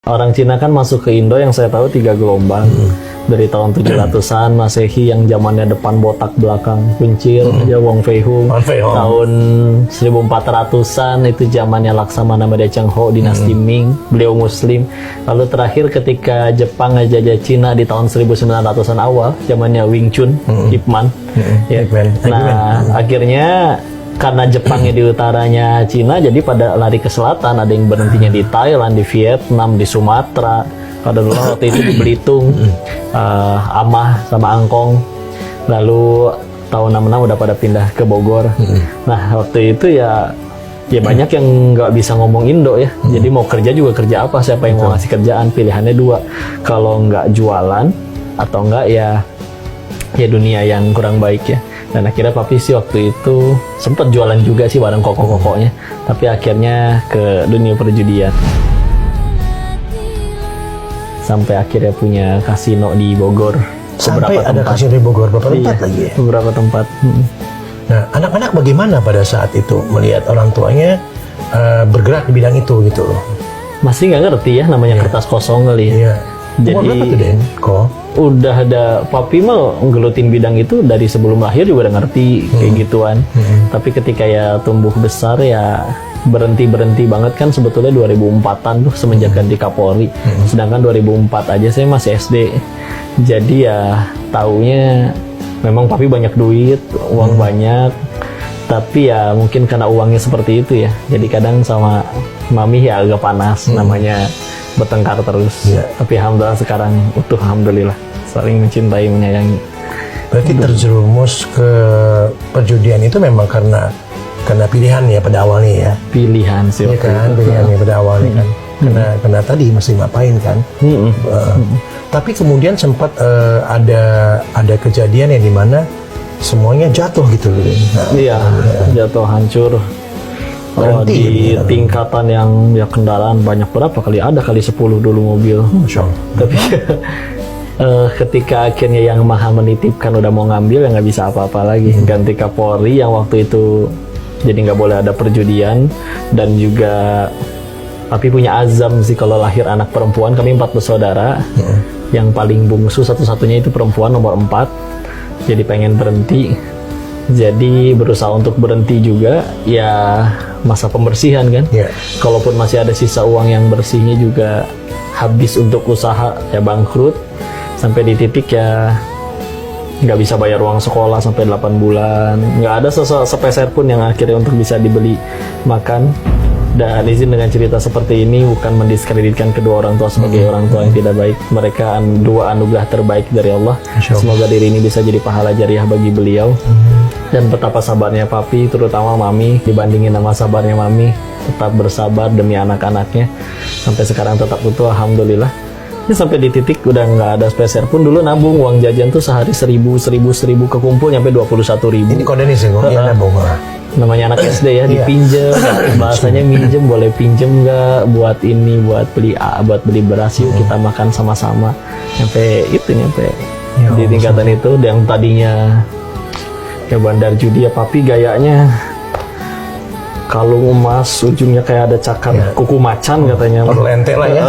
Orang Cina kan masuk ke Indo yang saya tahu 3 gelombang. Dari tahun 700-an Masehi yang zamannya depan botak belakang kuncir, ya Wong Fei Hung. Tahun 1400-an itu zamannya Laksamana Media Cheng Ho dinasti Ming, beliau muslim. Lalu terakhir ketika Jepang ngejajah Cina di tahun 1900-an awal, zamannya Wing Chun, Ip Man. Ya. Nah, akhirnya karena Jepangnya di utaranya Cina, jadi pada lari ke selatan. Ada yang berhentinya di Thailand, di Vietnam, di Sumatera. Pada dulu waktu itu di Belitung, Amah sama Angkong. Lalu tahun 66 udah pada pindah ke Bogor. Nah waktu itu ya banyak yang nggak bisa ngomong Indo ya. Jadi mau kerja juga kerja apa? Siapa yang mau ngasih kerjaan? Pilihannya dua. Kalau nggak jualan atau nggak ya dunia yang kurang baik ya. Dan akhirnya papi sih waktu itu sempat jualan juga sih bareng koko-kokonya, tapi akhirnya ke dunia perjudian. Sampai akhirnya punya kasino di Bogor. Sampai ada kasino di Bogor, beberapa tempat lagi ya? Beberapa tempat. Nah, anak-anak bagaimana pada saat itu melihat orang tuanya bergerak di bidang itu gitu loh? Masih nggak ngerti ya namanya kertas kosong kali ya. Umur berapa tuh Den? Udah ada, papi mah ngelutin bidang itu dari sebelum lahir juga udah ngerti kayak gituan. Tapi ketika ya tumbuh besar ya berhenti banget kan sebetulnya 2004-an tuh semenjak ganti Kapolri. Sedangkan 2004 aja saya masih SD. Jadi ya taunya memang papi banyak duit, uang banyak. Tapi ya mungkin karena uangnya seperti itu ya. Jadi kadang sama mami ya agak panas, namanya bertengkar terus. Tapi alhamdulillah sekarang utuh, alhamdulillah, saling mencintai, menyayangi. Berarti terjerumus ke perjudian itu memang karena pilihan ya pada awalnya ya. Pilihan sih. Iya kan, pilihannya pada awalnya kan. Karena tadi masih ngapain kan. Tapi kemudian sempat ada kejadian yang dimana semuanya jatuh gitu loh. Iya, jatuh hancur. Di tingkatan yang ya kendaraan banyak, berapa kali? Ada kali 10 dulu mobil. Tapi ketika akhirnya yang maha menitipkan udah mau ngambil ya nggak bisa apa-apa lagi. Ganti Kapolri yang waktu itu jadi nggak boleh ada perjudian. Dan juga papi punya azam sih kalau lahir anak perempuan. Kami 4 bersaudara. Yang paling bungsu satu-satunya itu perempuan nomor 4. Jadi pengen berhenti. Jadi berusaha untuk berhenti juga ya masa pembersihan kan. Kalaupun masih ada sisa uang yang bersihnya juga habis untuk usaha ya bangkrut. Sampai di titik ya nggak bisa bayar uang sekolah sampai 8 bulan. Nggak ada sepeser pun yang akhirnya untuk bisa dibeli makan. Dan izin dengan cerita seperti ini bukan mendiskreditkan kedua orang tua sebagai orang tua yang tidak baik. Mereka dua anugerah terbaik dari Allah. Semoga diri ini bisa jadi pahala jariah bagi beliau. Dan betapa sabarnya papi, terutama mami, dibandingin sama sabarnya mami, tetap bersabar demi anak-anaknya. Sampai sekarang tetap utuh, alhamdulillah. Ini sampai di titik udah nggak ada speser pun. Dulu nabung uang jajan tuh sehari 1.000 kekumpul nyampe 21.000. Ini kode nih sih, nabung. Namanya anak SD ya, dipinjem. Bahasanya minjem, boleh pinjem nggak buat ini, buat beli beras, yuk kita makan sama-sama. Nyampe di tingkatan itu. Yang tadinya kayak bandar judi ya papi, gayanya kalung emas ujungnya kayak ada cakar kuku macan katanya. Perlu ente lah ya.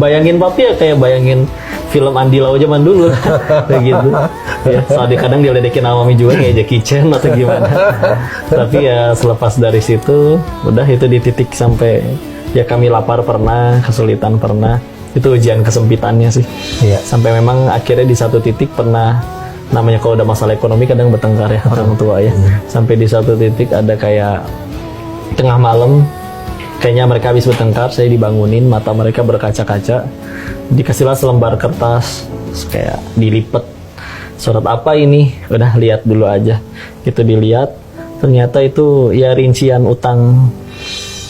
Bayangin papi ya kayak bayangin film Andi Lau zaman dulu. Kayak gitu. Ya, soalnya kadang diledekin sama mami juga kayak Jackie Chan atau gimana. Tapi ya selepas dari situ udah itu di titik sampai ya kami lapar pernah, kesulitan pernah. Itu ujian kesempitannya sih. Sampai memang akhirnya di satu titik pernah, namanya kalau udah masalah ekonomi kadang bertengkar ya orang tua ya. Sampai di satu titik ada kayak tengah malam, kayaknya mereka habis bertengkar, saya dibangunin, mata mereka berkaca-kaca, dikasihlah selembar kertas, kayak dilipet. Surat apa ini? Udah lihat dulu aja. Itu dilihat, ternyata itu ya rincian utang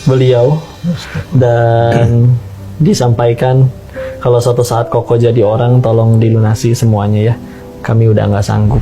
beliau. Dan disampaikan kalau suatu saat Koko jadi orang, tolong dilunasi semuanya ya. Kami udah nggak sanggup.